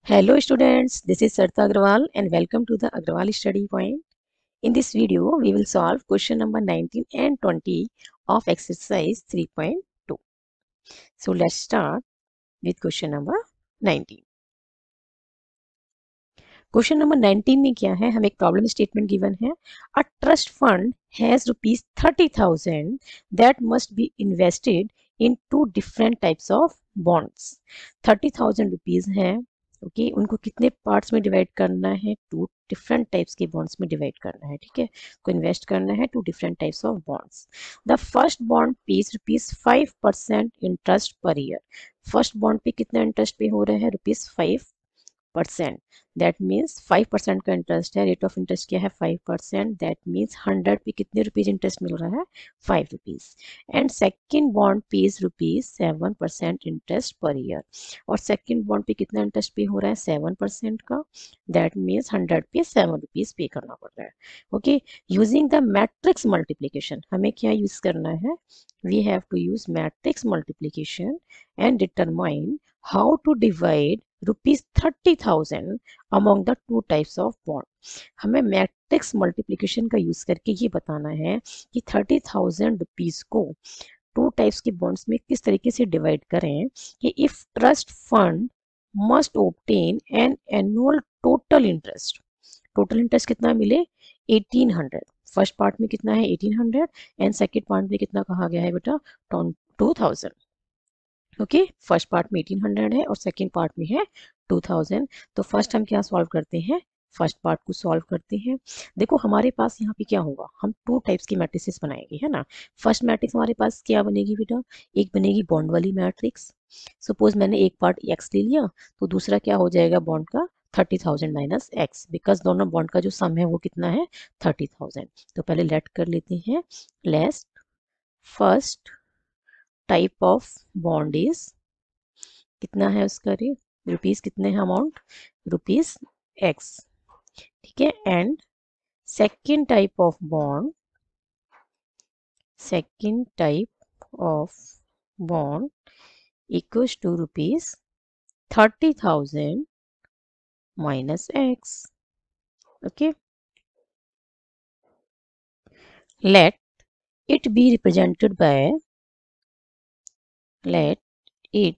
Hello students, this is Sarita Agrawal and welcome to the Agrawal Study Point. In this video, we will solve question number 19 and 20 of exercise 3.2. So let's start with question number 19. Question number 19 में क्या है, हमें एक problem statement given है. A trust fund has ₹30,000 that must be invested in two different types of bonds. 30,000 rupees है. Okay, उनको कितने parts में डिवाइड करना है? टू डिफरेंट टाइप्स के बॉन्ड्स में डिवाइड करना है. ठीक है, को इन्वेस्ट करना है two different types of bonds. The first bond pays ₹5% interest per year. First bond पे कितना इंटरेस्ट पे हो रहा है? ₹5%. दैट मीन्स 5% का इंटरेस्ट है. रेट ऑफ इंटरेस्ट क्या है? 5%. दैट मीन्स 100 पे कितने रुपीज इंटरेस्ट मिल रहा है? 5 rupees. And second bond page ₹7% interest per year. और सेकेंड बॉन्ड पे कितना इंटरेस्ट पे हो रहा है? 7% का. दैट मीन्स 100 पे 7 रुपीज पे करना पड़ रहा है. Okay, using the matrix multiplication, हमें क्या यूज करना है? We have to use matrix multiplication and determine how to divide ₹30,000 among the two types of bond. हमें मैट्रिक्स मल्टीप्लिकेशन का यूज करके ये बताना है कि 30,000 रुपीज को टू टाइप्स के बॉन्ड्स में किस तरीके से डिवाइड करें कि if trust fund must obtain an annual total interest. Total interest कितना मिले? 1800. फर्स्ट पार्ट में कितना है? 1800. एंड सेकेंड पार्ट में कितना कहा गया है बेटा? 2000. ओके, फर्स्ट पार्ट में 1800 है और सेकेंड पार्ट में है 2000. तो फर्स्ट हम क्या सॉल्व करते हैं? फर्स्ट पार्ट को सॉल्व करते हैं. देखो हमारे पास यहाँ पे क्या होगा, हम टू टाइप्स की मैट्रिसेस बनाएंगे, है ना. फर्स्ट मैट्रिक्स हमारे पास क्या बनेगी बेटा? एक बनेगी बॉन्ड वाली मैट्रिक्स. सपोज मैंने एक पार्ट एक्स ले लिया, तो दूसरा क्या हो जाएगा बॉन्ड का? 30,000 माइनस एक्स, बिकॉज दोनों बॉन्ड का जो सम है वो कितना है? 30,000. तो पहले लेट कर लेते हैं. Let first type of bond is, कितना है उसका रेट? रुपीज कितने हैं अमाउंट? ₹x. ठीक है. And second type of bond, second type of bond equals to ₹30,000 minus x. Okay, let it be represented by, let it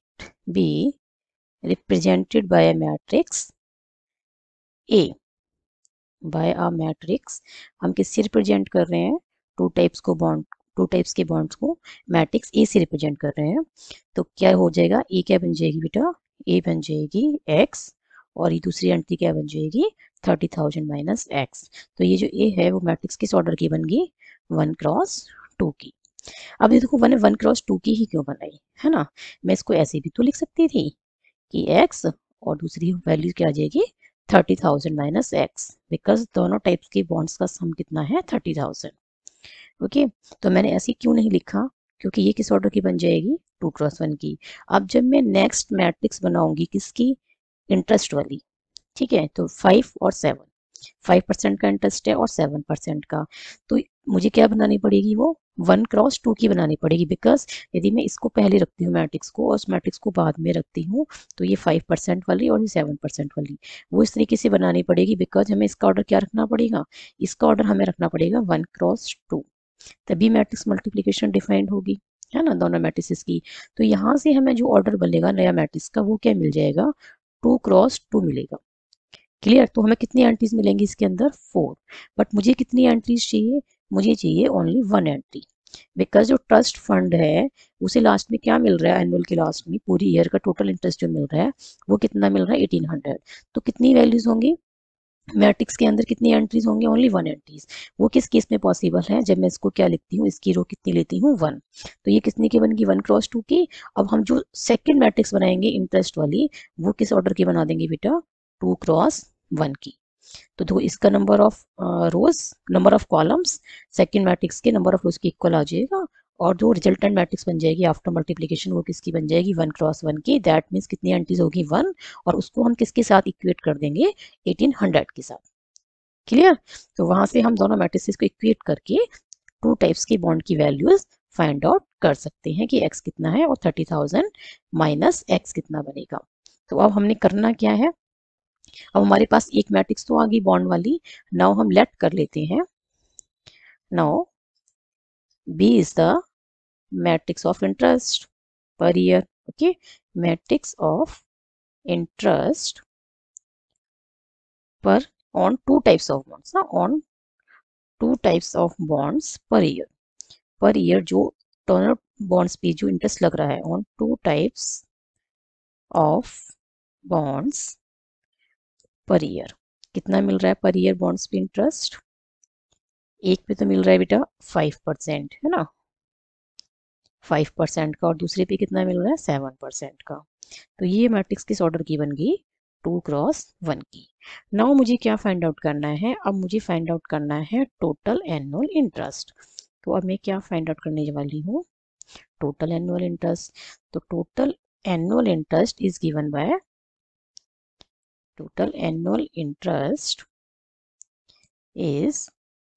be represented by a matrix A. By a matrix. हम किससे represent कर रहे हैं? Two types के bonds को matrix A से represent कर रहे हैं. तो क्या हो जाएगा? ए क्या बन जाएगी बेटा? ए बन जाएगी x, और ये दूसरी एंट्री क्या बन जाएगी? 30,000 माइनस x. तो ये जो ए है वो मैट्रिक्स किस ऑर्डर की बन गई? 1x2 की. अब ये देखो, मैंने 1x2 की ही क्यों बनाई, है ना. मैं इसको ऐसे भी तो लिख सकती थी कि x और दूसरी वैल्यू क्या आ जाएगी? 30,000 माइनस x, बिकॉज दोनों टाइप्स के बॉन्ड्स का सम कितना है? 30,000. ओके, तो मैंने ऐसी क्यों नहीं लिखा? क्योंकि ये किस ऑर्डर की बन जाएगी? 2x1 की. अब जब मैं नेक्स्ट मैट्रिक्स बनाऊंगी, किसकी? इंटरेस्ट वाली. ठीक है, तो 5 और 7, 5% का इंटरेस्ट है और 7% का. तो मुझे क्या बनानी पड़ेगी? वो 1x2 की बनानी पड़ेगी, बिकॉज यदि मैं इसको पहले रखती हूँ मैट्रिक्स को और उस मैट्रिक्स को बाद में रखती हूँ, तो ये 5% वाली और ये 7% वाली वो इस तरीके से बनानी पड़ेगी, बिकॉज हमें इसका ऑर्डर क्या रखना पड़ेगा? इसका ऑर्डर हमें रखना पड़ेगा 1x2. तभी मैट्रिक्स मल्टीप्लिकेशन डिफाइंड होगी, है ना, दोनों मैट्रिक्स की. तो यहाँ से हमें जो ऑर्डर बनेगा नया मैट्रिक्स का, वो क्या मिल जाएगा? 2x2 मिलेगा. क्लियर. तो हमें कितनी एंट्रीज मिलेंगी इसके अंदर? 4. बट मुझे कितनी एंट्रीज चाहिए? मुझे चाहिए ओनली 1 एंट्री, बिकॉज जो ट्रस्ट फंड है उसे लास्ट में क्या मिल रहा है? एनुअल के लास्ट में पूरी ईयर का टोटल इंटरेस्ट जो मिल रहा है वो कितना मिल रहा है? 1800. तो कितनी वैल्यूज होंगी मैट्रिक्स के अंदर? कितनी एंट्रीज होंगी? Only 1 entries. वो किस केस में पॉसिबल है? जब मैं इसको क्या लिखती हूँ, इसकी रो कितनी लेती हूँ? 1. तो ये कितनी की बन गई? 1x2 की. अब हम जो सेकेंड मैट्रिक्स बनाएंगे इंटरेस्ट वाली, वो किस ऑर्डर की बना देंगे बेटा? 2x1 की. तो देखो, इसका number of rose, number of columns second matrix के नंबर ऑफ रोज के इक्वल आ जाएगा, और जो रिजल्टेंट मैट्रिक्स बन जाएगी आफ्टर मल्टीप्लिकेशन वो किसकी बन जाएगी? 1x1 की. दैट मीन्स कितनी एंट्रीज होगी? 1. और उसको हम किसके साथ इक्वेट कर देंगे? 1800 के साथ. क्लियर. तो वहां से हम दोनों मैट्रिसेस को इक्वेट करके टू टाइप्स की बॉन्ड की वैल्यूज फाइंड आउट कर सकते हैं कि x कितना है और 30,000 माइनस x कितना बनेगा. तो अब हमने करना क्या है? अब हमारे पास एक मैट्रिक्स तो आ गई बॉन्ड वाली। नाउ हम लेट कर लेते हैं। Now B is the matrix of interest per year. Okay, matrix of interest per on two types of bonds ना, on two types of bonds per year जो दोनों बॉन्ड्स पे जो इंटरेस्ट लग रहा है on two types of bonds per year. कितना मिल रहा है पर ईयर बॉन्ड्स पे इंटरेस्ट? एक पे तो मिल रहा है बेटा 5% है ना, 5% का, और दूसरे पे कितना मिल रहा है 7% का। तो ये मैट्रिक्स किस ऑर्डर की बन गई? 2x1 की। नाउ मुझे क्या फाइंड आउट करना है? अब मुझे फाइंड आउट करना है टोटल एनुअल इंटरेस्ट। तो अब मैं क्या फाइंड आउट करने वाली हूँ? Total annual interest. तो total annual interest is given by, total annual interest is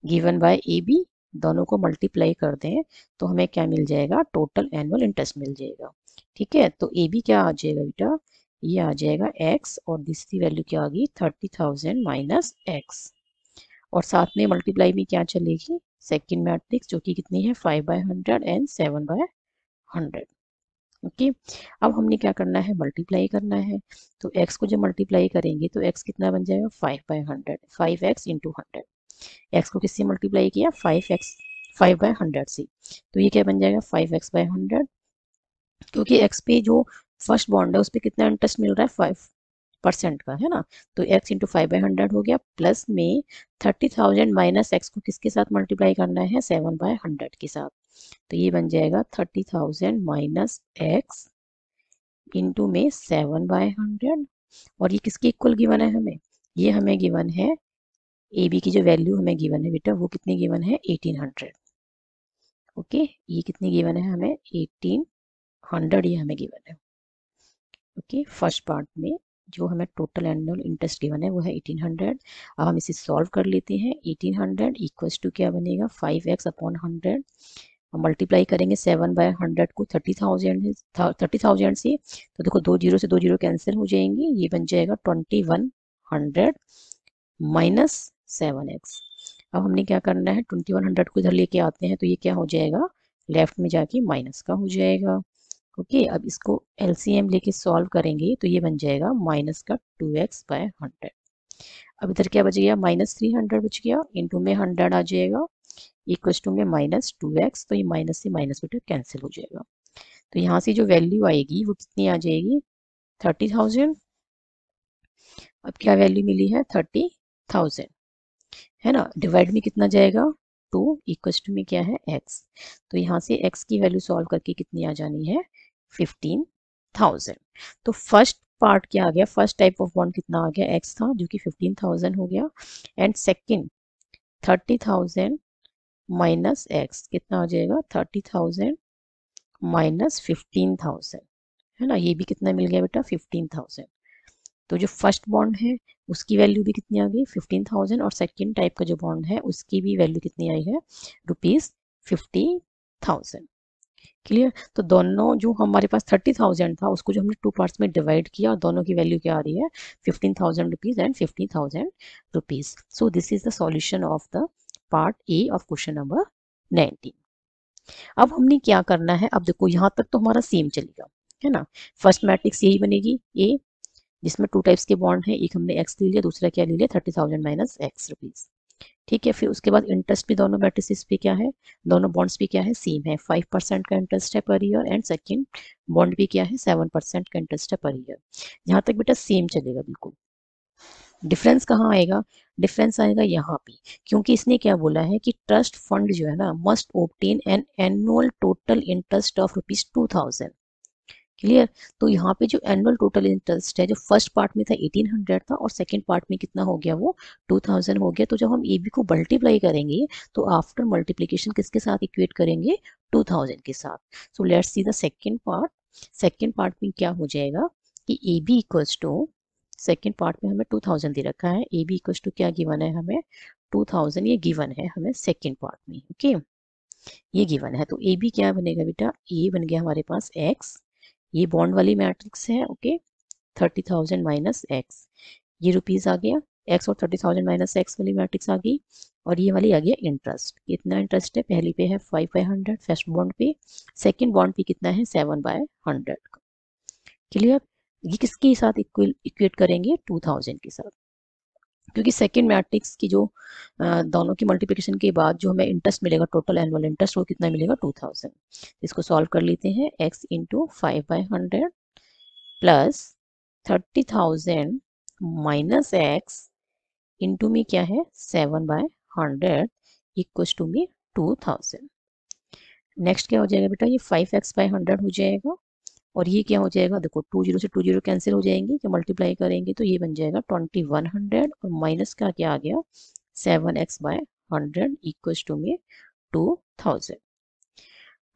given by A B. दोनों को मल्टीप्लाई कर दें तो हमें क्या मिल जाएगा? टोटल एनुअल इंटरेस्ट मिल जाएगा। ठीक है, तो ए बी क्या आ जाएगा बेटा? ये आ जाएगा x, और दूसरी वैल्यू क्या आ गई? 30,000 माइनस एक्स, और साथ में मल्टीप्लाई में क्या चलेगी? सेकेंड मैट्रिक्स जो कि कितनी है? 5/100 एंड 7/100। ओके, अब हमने क्या करना है? मल्टीप्लाई करना है। तो x को जब मल्टीप्लाई करेंगे तो x कितना बन जाएगा? 5/100, 5x इंटू 100। x को किससे मल्टीप्लाई किया? 5/100 से। तो ये क्या बन जाएगा? 5x/100, क्योंकि x पे जो फर्स्ट बॉन्ड है उस पर कितना इंटरेस्ट मिल रहा है? 5% का है ना। तो x इंटू 5/100 हो गया, प्लस में 30,000 माइनस एक्स को किसके साथ मल्टीप्लाई करना है? 7/100 के साथ। तो ये बन जाएगा 30,000 माइनस एक्स इंटू में 7/100। और ये किसके इक्वल गिवन है हमें? ये हमें गिवन है, ए बी की जो वैल्यू हमें गिवन है बेटा वो कितनी गिवन है? 1800। ओके, ये कितनी गिवन है हमें? 1800 ये हमें गिवन है। ओके, फर्स्ट पार्ट में जो हमें टोटल एनुअल इंटरेस्ट गिवन है वो है 1800। अब हम इसे सॉल्व कर लेते हैं। 1800 इक्वल्स टू क्या बनेगा? 5x/100। मल्टीप्लाई करेंगे 7/100 को 30,000 से, तो देखो दो जीरो से दो जीरो कैंसिल हो जाएंगे। ये बन जाएगा 2100 माइनस 7x। अब हमने क्या करना है? 2100 को इधर लेके आते हैं तो ये क्या हो जाएगा? लेफ्ट में जाके माइनस का हो जाएगा। ओके, अब इसको एलसीएम लेके सॉल्व करेंगे तो ये बन जाएगा माइनस का 2x/100। अब इधर क्या बच गया? -300 बच गया, इंटू में 100 आ जाएगा, इक्वल्स टू में -2x। तो ये माइनस से माइनस बेटा कैंसिल हो जाएगा। तो यहाँ से जो वैल्यू आएगी वो कितनी आ जाएगी? 30,000। अब क्या वैल्यू मिली है? 30,000 है ना। डिवाइड में कितना जाएगा? 2, इक्वल्स टू में क्या है? x। तो यहाँ से x की वैल्यू सॉल्व करके कितनी आ जानी है? 15,000। तो फर्स्ट पार्ट क्या आ गया? फर्स्ट टाइप ऑफ बॉन्ड कितना आ गया? x था जो कि 15,000 हो गया, एंड सेकंड 30,000 माइनस एक्स कितना हो जाएगा? 30,000 माइनस 15,000 है ना। ये भी कितना मिल गया बेटा? 15,000। तो जो फर्स्ट बॉन्ड है उसकी वैल्यू भी कितनी आ गई? 15,000, और सेकेंड टाइप का जो बॉन्ड है उसकी भी वैल्यू कितनी आई है? ₹50,000। क्लियर? तो दोनों जो हमारे पास 30,000 था उसको जो हमने टू पार्ट्स में डिवाइड किया, और दोनों की वैल्यू क्या आ रही है? 15,000 rupees and 50,000 rupees. So this is the solution of the part A of question number 19। अब हमने क्या करना है? अब देखो यहाँ तक तो हमारा सेम चलेगा है ना। फर्स्ट मैट्रिक्स यही बनेगी ए, जिसमें टू टाइप्स के बॉन्ड है, एक हमने एक्स ले लिया, दूसरा क्या ले लिया? 30,000 माइनस एक्स रुपीज। ठीक है, फिर उसके बाद इंटरेस्ट भी दोनों मैट्रिसेस पे क्या है? दोनों बॉन्ड्स पे क्या है? सेम है, 5% का इंटरेस्ट है per year, and second bond भी क्या है? 7% का इंटरेस्ट है पर ईयर। यहाँ तक बेटा सेम चलेगा बिल्कुल। डिफरेंस कहाँ आएगा? डिफरेंस आएगा यहाँ पे, क्योंकि इसने क्या बोला है कि ट्रस्ट फंड जो है ना must obtain an annual total interest of ₹2,000। Clear? तो यहाँ पे जो एनुअल टोटल इंटरेस्ट है जो फर्स्ट पार्ट में था 1800 था, और सेकंड पार्ट में कितना हो गया? वो 2000 हो गया। तो जब हम ए बी को मल्टीप्लाई करेंगे तो आफ्टर मल्टीप्लीकेशन किसके साथ इक्वेट करेंगे? 2000 के साथ। So let's see the second part. Second part में क्या हो जाएगा कि A B equals to, second part में हमें 2000 दे रखा है, ए बी इक्वल्स टू क्या गिवन है हमें? 2000 ये गिवन है हमें सेकेंड पार्ट में। ओके, ये गिवन है। तो ए बी क्या बनेगा बेटा? ए बन गया हमारे पास एक्स, ये बॉन्ड वाली मैट्रिक्स है। ओके, 30,000 माइनस एक्स ये रुपीज़ आ गया, एक्स और 30,000 माइनस एक्स वाली मैट्रिक्स आ गई, और ये वाली आ गया इंटरेस्ट। कितना इंटरेस्ट है, पहली पे है 5/100 फर्स्ट बॉन्ड पे, सेकंड बॉन्ड पे कितना है 7/100। क्लियर। ये किसके साथ इक्वेट करेंगे, 2000 के साथ, क्योंकि सेकंड मैट्रिक्स की जो दोनों की मल्टीप्लिकेशन के बाद जो हमें इंटरेस्ट मिलेगा, टोटल एनुअल इंटरेस्ट, वो कितना मिलेगा 2000। इसको सॉल्व कर लेते हैं, x into 5/100 plus 30,000 minus x into में क्या है 7/100 इक्वल्स टू में 2000। नेक्स्ट क्या हो जाएगा बेटा, ये 5x/100 हो जाएगा, और ये क्या हो जाएगा, देखो 20 से 20 कैंसिल हो जाएंगे, क्या मल्टीप्लाई करेंगे तो ये बन जाएगा 2100, और माइनस का क्या आ गया 7x/100 इक्वल्स टू में 2000।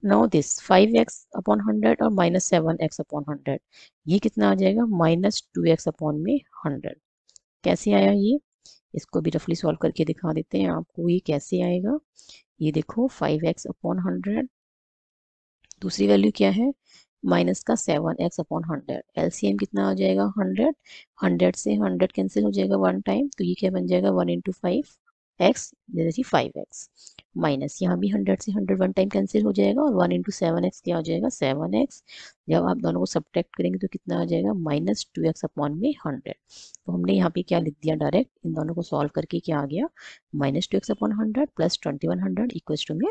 नाउ दिस 5x/100 और माइनस 7x/100, ये कितना आ जाएगा माइनस 2x/100। कैसे आया ये, इसको भी रफली सॉल्व करके दिखा देते हैं आपको ये कैसे आएगा। ये देखो 5x/100, दूसरी वैल्यू क्या है माइनस का 7x/100, एलसीएम कितना आ जाएगा 100, 100 से 100 कैंसिल हो जाएगा वन टाइम, तो ये क्या बन जाएगा 1 इंटू 5x, जैसे 5x, माइनस यहाँ भी 100 से 100 वन टाइम कैंसिल हो जाएगा, और 1 इंटू 7x क्या हो जाएगा 7x। जब आप दोनों को सब्ट्रैक्ट करेंगे तो कितना आ जाएगा माइनस 2x/100। तो हमने यहाँ पे क्या लिख दिया, डायरेक्ट इन दोनों को सॉल्व करके क्या आ गया minus 2x/100 plus 2100 equals to में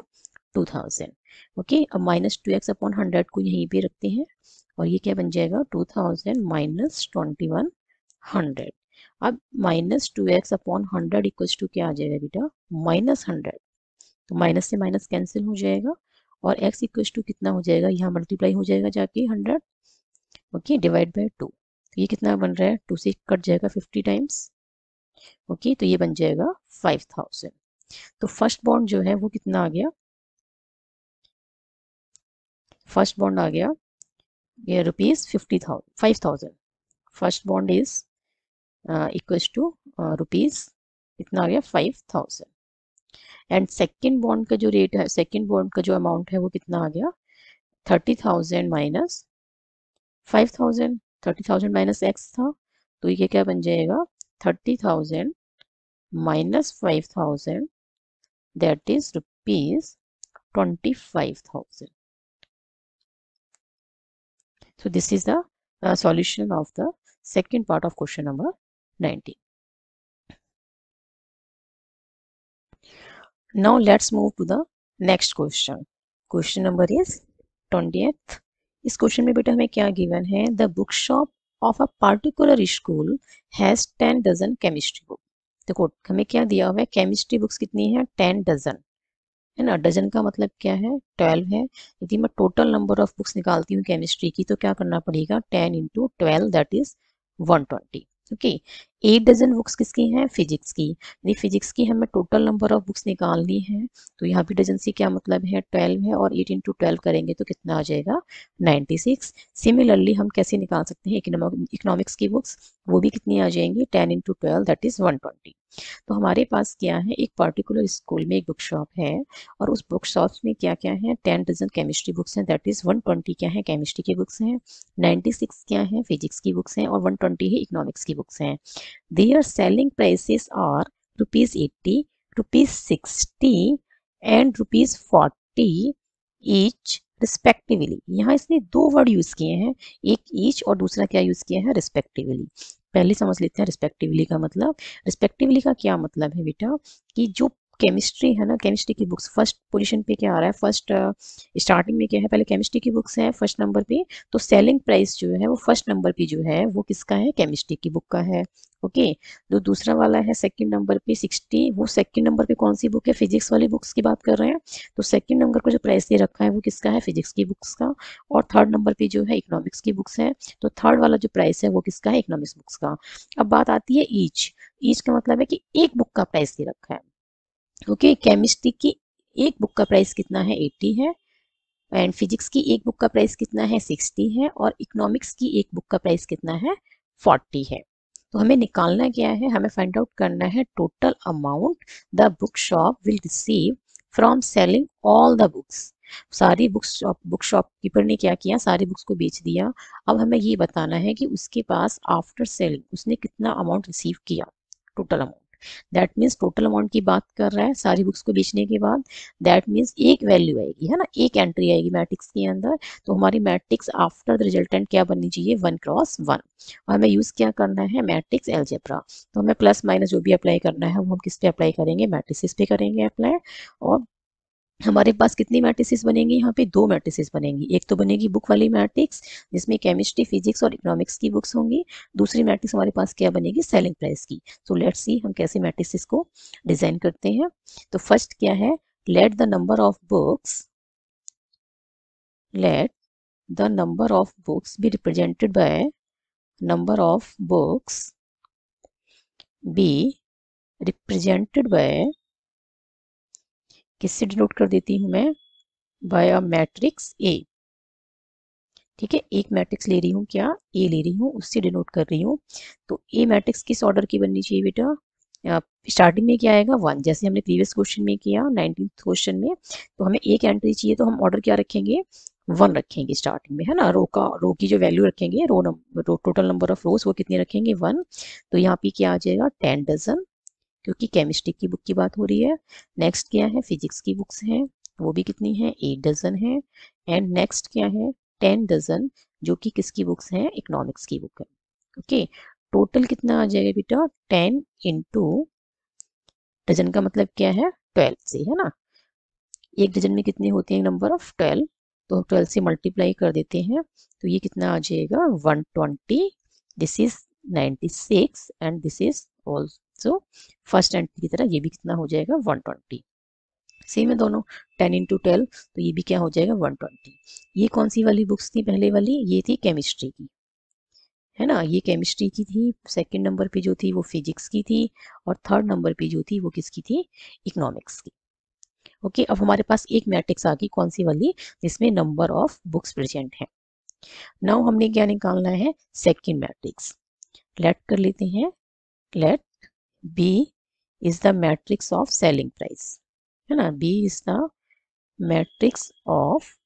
2000। ओके, अब माइनस 2x/100 को यहीं पे रखते हैं, और ये क्या बन जाएगा 2000 माइनस 2100। अब माइनस 2x/100 इक्वल्स टू क्या आ जाएगा बेटा माइनस 100, तो माइनस से माइनस कैंसिल हो जाएगा, और x इक्वल्स टू कितना हो जाएगा, यहाँ मल्टीप्लाई हो जाएगा जाके 100, ओके, डिवाइड बाय 2, तो ये कितना बन रहा है 2 से कट जाएगा 50 टाइम्स, ओके, तो ये बन जाएगा 5000। तो फर्स्ट बॉन्ड जो है वो कितना आ गया, फर्स्ट बॉन्ड आ गया ये rupees 50,000। First bond is equals to rupees कितना आ गया 5000, एंड सेकंड बॉन्ड का जो रेट है, सेकंड बॉन्ड का जो अमाउंट है वो कितना आ गया 30,000 माइनस 5000, 30,000 माइनस एक्स था, तो ये क्या बन जाएगा 30,000 minus 5,000, that is rupees 25,000। So this is the solution of the second part of question number 19. Now let's move to the next question. Question number is 20th. इस क्वेश्चन में बेटा हमें क्या गिवन है, the book shop of a particular school has 10 dozen chemistry book. देखो हमें क्या दिया हुआ है, केमिस्ट्री बुक्स कितनी है 10 डजन, है ना, डजन का मतलब क्या है 12 है। यदि मैं टोटल नंबर ऑफ बुक्स निकालती हूँ केमिस्ट्री की तो क्या करना पड़ेगा 10 into 12 that is 120। Okay, 8 dozen books किसकी हैं फिजिक्स की, यदि फिजिक्स की हमें टोटल नंबर ऑफ बुक्स निकालनी है तो यहाँ भी डजन से क्या मतलब है 12 है, और 8 इंटू 12 करेंगे तो कितना आ जाएगा 96। सिमिलरली हम कैसे निकाल सकते हैं इकोनॉमिक्स की बुक्स, वो भी कितनी आ जाएंगी 10 इंटू 12 दैट इज 120। तो हमारे पास क्या है, एक पर्टिकुलर स्कूल में एक बुक शॉप है, और उस बुक शॉप में क्या क्या है 10 डजन केमिस्ट्री बुक्स हैं, दैट इज 120 क्या है केमिस्ट्री की बुक्स हैं, 96 क्या है फिजिक्स की बुक्स हैं, और 120 ही इकोनॉमिक्स की बुक्स हैं। Their selling prices are ₹80, ₹60 and ₹40 each respectively. यहाँ इसने दो वर्ड यूज किए हैं, एक ईच और दूसरा क्या यूज किया है रिस्पेक्टिवली। पहले समझ लेते हैं रिस्पेक्टिवली का मतलब। रिस्पेक्टिवली का क्या मतलब है बेटा, कि जो केमिस्ट्री है ना, केमिस्ट्री की बुक्स फर्स्ट पोजीशन पे क्या आ रहा है, फर्स्ट स्टार्टिंग में क्या है, पहले केमिस्ट्री की बुक्स है फर्स्ट नंबर पे, तो सेलिंग प्राइस जो है वो फर्स्ट नंबर पे जो है वो किसका है केमिस्ट्री की बुक का है। ओके, जो दूसरा वाला है सेकंड नंबर पे 60, वो सेकंड नंबर पे कौन सी बुक है फिजिक्स वाली बुक्स की बात कर रहे हैं, तो सेकंड नंबर पर जो प्राइस दे रखा है वो किसका है फिजिक्स की बुक्स का, और थर्ड नंबर पे जो है इकोनॉमिक्स की बुक्स है, तो थर्ड वाला जो प्राइस है वो किसका है इकोनॉमिक्स बुक्स का। अब बात आती है ईच, ईच का मतलब है कि एक बुक का प्राइस दे रखा है। ओके, केमिस्ट्री की एक बुक का प्राइस कितना है 80 है, एंड फिजिक्स की एक बुक का प्राइस कितना है 60 है, और इकोनॉमिक्स की एक बुक का प्राइस कितना है 40 है। तो हमें निकालना क्या है, हमें फाइंड आउट करना है total amount the book shop will receive from selling all the books. सारी बुक शॉपकीपर ने क्या किया, सारी बुक्स को बेच दिया। अब हमें ये बताना है कि उसके पास आफ्टर सेलिंग उसने कितना अमाउंट रिसीव किया, total amount. That means total amount की बात कर रहा है सारी बुक्स को बेचने के बाद। दैट मीन्स एक वैल्यू आएगी, है ना, एक एंट्री आएगी मैट्रिक्स के अंदर। तो हमारी मैट्रिक्स आफ्टर द रिजल्टेंट क्या बननी चाहिए, 1 क्रॉस 1। और हमें यूज क्या करना है, मैट्रिक्स अलजेब्रा। तो हमें प्लस माइनस जो भी अप्लाई करना है वो हम किस पे अप्लाई करेंगे, मैट्रिसेस पे करेंगे अप्लाई। और हमारे पास कितनी मैट्रिसेस बनेंगी, यहाँ पे 2 मैट्रिसेस बनेंगी। एक तो बनेगी बुक वाली मैट्रिक्स जिसमें केमिस्ट्री, फिजिक्स और इकोनॉमिक्स की बुक्स होंगी। दूसरी मैट्रिक्स हमारे पास क्या बनेगी, सेलिंग प्राइस की। सो लेट्स सी हम कैसे मैट्रिसेस को डिजाइन करते हैं। तो फर्स्ट क्या है, let the number of books let the number of books be represented by number of books be represented by, किससे डिनोट कर देती हूँ मैं, बाय अ मैट्रिक्स ए। ठीक है, एक मैट्रिक्स ले रही हूँ, क्या ए ले रही हूँ, उससे डिनोट कर रही हूँ। तो ए मैट्रिक्स किस ऑर्डर की बननी चाहिए बेटा, स्टार्टिंग में क्या आएगा 1, जैसे हमने प्रीवियस क्वेश्चन में किया 19th क्वेश्चन में। तो हमें एक एंट्री चाहिए तो हम ऑर्डर क्या रखेंगे, 1 रखेंगे स्टार्टिंग में, है ना। रो की जो वैल्यू रखेंगे, टोटल नंबर ऑफ रोज वो कितने रखेंगे, 1। तो यहाँ पे क्या आ जाएगा, 10 डजन, क्योंकि केमिस्ट्री की बुक की बात हो रही है। नेक्स्ट क्या है, फिजिक्स की बुक्स हैं, वो भी कितनी है, 8 डजन है। एंड नेक्स्ट क्या है, 10 डजन, जो कि किसकी बुक्स हैं, इकोनॉमिक्स की बुक है। ओके, टोटल कितना आ जाएगा बेटा, 10 इंटू, डजन का मतलब क्या है, 12 से, है ना। एक डजन में कितने होते हैं, नंबर ऑफ 12, तो 12 से मल्टीप्लाई कर देते हैं। तो ये कितना आ जाएगा, 120। This is 96 and this is also first entry की तरह ये भी कितना हो जाएगा, 120। सेम है दोनों, 10 इंटू 12, तो ये भी क्या हो जाएगा, 120। ये कौन सी वाली बुक्स थी, पहले वाली ये थी केमिस्ट्री की, है ना, ये केमिस्ट्री की थी। सेकंड नंबर पे जो थी वो फिजिक्स की थी, और थर्ड नंबर पे जो थी वो किसकी थी, इकोनॉमिक्स की। ओके, अब हमारे पास एक मैट्रिक्स आ गई, कौन सी वाली, जिसमें नंबर ऑफ बुक्स प्रेजेंट है। नाउ हमने क्या निकालना है, सेकंड मैट्रिक्स। लेट कर लेते हैं, let B is the matrix of selling price, है ना, B is the matrix of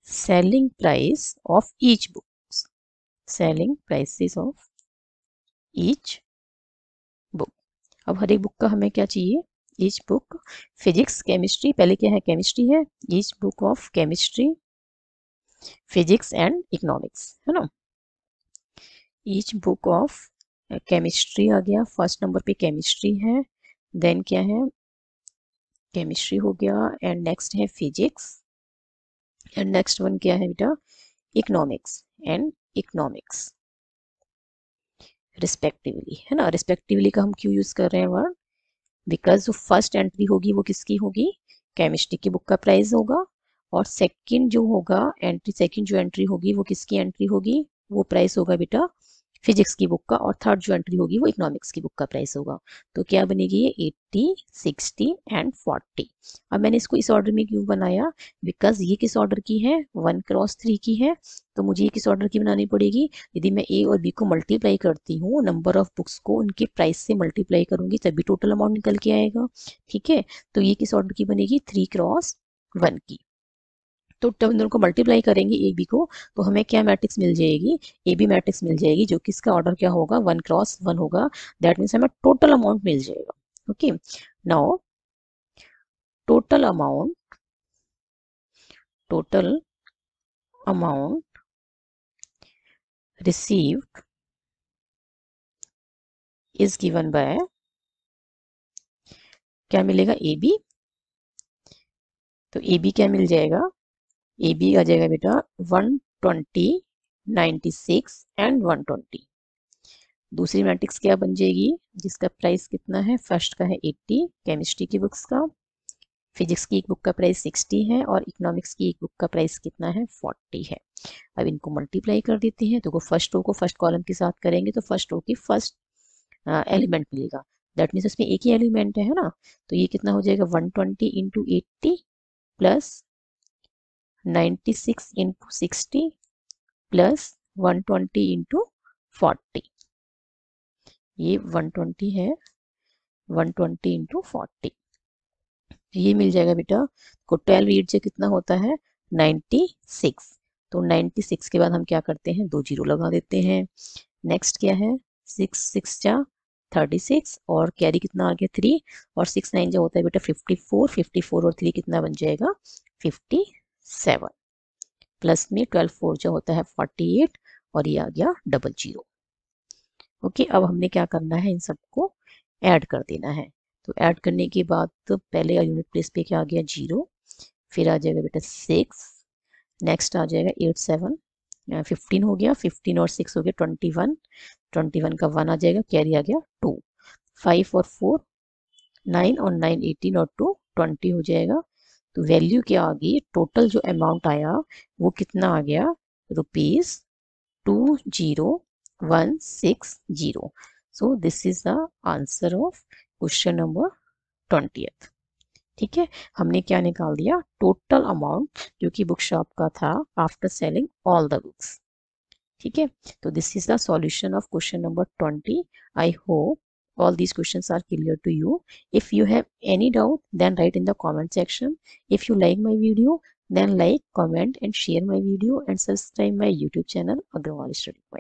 selling price of each books, selling prices of each book. अब हर एक बुक का हमें क्या चाहिए, ईच बुक, फिजिक्स केमिस्ट्री, पहले क्या है, केमिस्ट्री है, each book of chemistry, physics and economics, है ना। ईच बुक ऑफ केमिस्ट्री आ गया, फर्स्ट नंबर पे केमिस्ट्री है, देन क्या है, केमिस्ट्री हो गया, एंड नेक्स्ट है फिजिक्स, एंड नेक्स्ट वन क्या है बेटा, इकोनॉमिक्स एंड इकोनॉमिक्स रिस्पेक्टिवली, है ना। रिस्पेक्टिवली का हम क्यों यूज कर रहे हैं वर्ड, बिकॉज जो फर्स्ट एंट्री होगी वो किसकी होगी, केमिस्ट्री की बुक का प्राइस होगा, और सेकंड जो होगा एंट्री, सेकंड जो एंट्री होगी वो किसकी एंट्री होगी, वो प्राइस होगा बेटा फिजिक्स की बुक का, और थर्ड जो एंट्री होगी वो इकोनॉमिक्स की बुक का प्राइस होगा। तो क्या बनेगी ये 80, 60 एंड 40। अब मैंने इसको इस ऑर्डर में क्यों बनाया, बिकॉज ये किस ऑर्डर की है, 1 क्रॉस 3 की है। तो मुझे ये किस ऑर्डर की बनानी पड़ेगी, यदि मैं ए और बी को मल्टीप्लाई करती हूँ, नंबर ऑफ बुक्स को उनके प्राइस से मल्टीप्लाई करूंगी तभी टोटल अमाउंट निकल के आएगा। ठीक है, तो ये किस ऑर्डर की बनेगी, 3 क्रॉस 1 की। तो जब दोनों को मल्टीप्लाई करेंगे ए बी को, तो हमें क्या मैट्रिक्स मिल जाएगी, ए बी मैट्रिक्स मिल जाएगी, जो कि इसका ऑर्डर क्या होगा, 1 क्रॉस 1 होगा। दैट मीन्स हमें टोटल अमाउंट मिल जाएगा। Okay, now total amount received is given bye, क्या मिलेगा, ए बी। तो ए बी क्या मिल जाएगा, ए बी आ जाएगा बेटा 120, 96 एंड 120। दूसरी मैट्रिक्स क्या बन जाएगी, जिसका प्राइस कितना है, फर्स्ट का है 80 केमिस्ट्री की बुक्स का, फिजिक्स की एक बुक का प्राइस 60 है, और इकोनॉमिक्स की एक बुक का प्राइस कितना है, 40 है। अब इनको मल्टीप्लाई कर देते हैं, तो फर्स्ट रो को फर्स्ट कॉलम के साथ करेंगे तो फर्स्ट रो की फर्स्ट एलिमेंट मिलेगा। दैट मीन्स इसमें एक ही एलिमेंट है ना। तो ये कितना हो जाएगा, 120 into 80 plus 96 into 60 plus 120 into 40। ये 120 है, 120 इंटू 40। ये मिल जाएगा बेटा को 12 8 से कितना होता है 96। तो 96 के बाद हम क्या करते हैं 2 जीरो लगा देते हैं। नेक्स्ट क्या है 6 6 जा 36 और कैरी कितना आ गया 3 और 6 9 जो होता है बेटा 54 54 और 3 कितना बन जाएगा 57 प्लस में 12 4 जो होता है 48 और ये आ गया डबल जीरो। ओके, अब हमने क्या करना है इन सबको ऐड कर देना है। तो ऐड करने के बाद तो पहले यूनिट प्लेस पे क्या आ गया 0, फिर आ जाएगा बेटा 6, नेक्स्ट आ जाएगा 8 7 15 हो गया, 15 और 6 हो गया 21, 21 का 1 आ जाएगा, कैरी आ गया 2, 5 और 4 9 और 9 18 और 2 20 हो जाएगा। तो वैल्यू क्या आ गई टोटल जो अमाउंट आया वो कितना आ गया ₹20,160। So this is the answer of question number 20th। ठीक है, हमने क्या निकाल दिया टोटल अमाउंट जो कि बुक शॉप का था after selling all the books. ठीक है, तो this is the solution of question number 20। I hope all these questions are clear to you. If you have any doubt, then write in the comment section. If you like my video, then like, comment and share my video and subscribe my YouTube channel Agrawal Study Point.